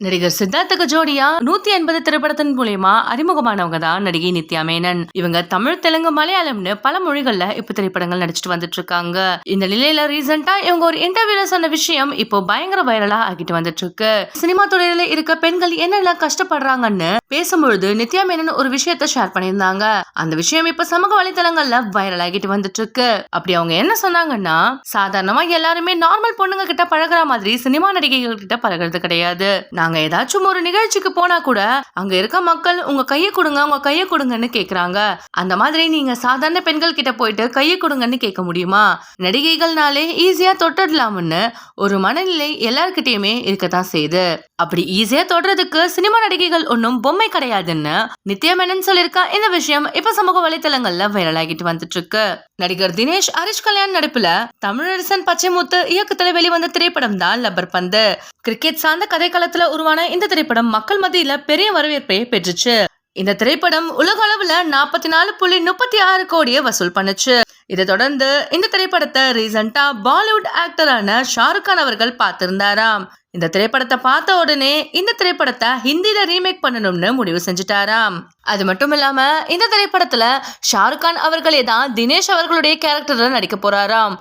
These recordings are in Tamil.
நடிகர் சித்தார்த்துக்கு ஜோடியா 180 திரைப்படத்தின் மூலியமா அறிமுகமானவங்க தான் நடிகை நித்யா மேனன். இவங்க தமிழ், தெலுங்கு, மலையாளம்னு பல மொழிகள்ல இப்ப திரைப்படங்கள் நடிச்சிட்டு வந்துட்டு இருக்காங்க. இந்த நிலையில ரீசெண்டா இவங்க ஒரு இன்டர்வியூல சொன்ன விஷயம் இப்போ பயங்கர வைரலா ஆகிட்டு வந்துட்டு இருக்கு. சினிமா துறையில இருக்க பெண்கள் என்னெல்லாம் கஷ்டப்படுறாங்கன்னு பேசும்பொழுது நித்யா மேனன் ஒரு விஷயத்த ஷேர் பண்ணியிருந்தாங்க. அந்த விஷயம் இப்ப சமூக வலைதளங்கள்ல வைரல் ஆகிட்டு வந்துட்டு இருக்கு. அப்படி அவங்க என்ன சொன்னாங்கன்னா, சாதாரணமா எல்லாருமே நார்மல் பொண்ணுங்க கிட்ட பழகுற மாதிரி சினிமா நடிகைகள் கிட்ட பழகிறது கிடையாது. நாங்க ஏதாச்சும் ஒரு நிகழ்ச்சிக்கு போனா கூட அங்க இருக்க மக்கள் உங்க கையை கொடுங்க, உங்க கையை கொடுங்கன்னு கேக்குறாங்க. அந்த மாதிரி நீங்க சாதாரண பெண்கள் கிட்ட போயிட்டு கையை கொடுங்கன்னு கேட்க முடியுமா? நடிகைகள்னாலே ஈஸியா தொட்டுடலாம்னு ஒரு மனநிலை எல்லார்கிட்டயுமே இருக்கத்தான் செய்யுது. அப்படி ஈஸியா தொடுறதுக்கு சினிமா நடிகைகள் ஒன்னும் பொம்மை கிடையாதுன்னு நித்யா மேனன் சொல்லிருக்கா. இந்த விஷயம் இப்ப சமூக வலைதளங்கள்ல வைரல் ஆகிட்டு வந்துட்டு இருக்கு. நடிகர் தினேஷ் ஹரிஷ் கல்யாண் நடிப்புல தமிழரசன் பச்சைமுத்து இயக்கத்துல வெளிவந்த திரைப்படம் தான் லப்பர் பந்து. கிரிக்கெட் சார்ந்த கதைக்களத்துல உருவான இந்த திரைப்படம் மக்கள் மத்தியில பெரிய வரவேற்பை பெற்றுச்சு. இந்த திரைப்படம் உலக அளவுல 44.36 கோடியை வசூல் பண்ணுச்சு. இதை தொடர்ந்து இந்த திரைப்படத்தை ரீசெண்டா பாலிவுட் ஆக்டரான ஷாருக் கான் அவர்கள் பார்த்திருந்தாராம். இந்த திரைப்படத்தை பார்த்த உடனே இந்த திரைப்படத்தை ஹிந்தில ரீமேக் பண்ணணும்னு முடிவு செஞ்சுட்டாராம். அது மட்டும் இல்லாம இந்த திரைப்படத்துல ஷாருக் கான் அவர்களே தான் தினேஷ் அவர்களுடைய கேரக்டர்ல நடிக்க போறாராம்.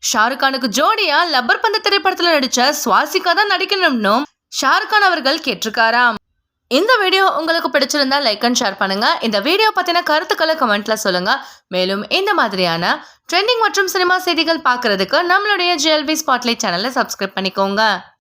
ஷாருக் கானுக்கு ஜோடியா லப்பர் பந்து திரைப்படத்துல நடிச்ச சுவாசிகா தான் நடிக்கணும்னு ஷாருக் கான் அவர்கள் கேட்டிருக்காராம். இந்த வீடியோ உங்களுக்கு பிடிச்சிருந்தா லைக் அண்ட் ஷேர் பண்ணுங்க. இந்த வீடியோ பத்தின கருத்துக்களை கமெண்ட்ல சொல்லுங்க. மேலும் இந்த மாதிரியான ட்ரெண்டிங் மற்றும் சினிமா செய்திகள் பார்க்கறதுக்கு நம்மளுடைய JLV ஸ்பாட்லைட் சேனலை சப்ஸ்கிரைப் பண்ணிக்கோங்க.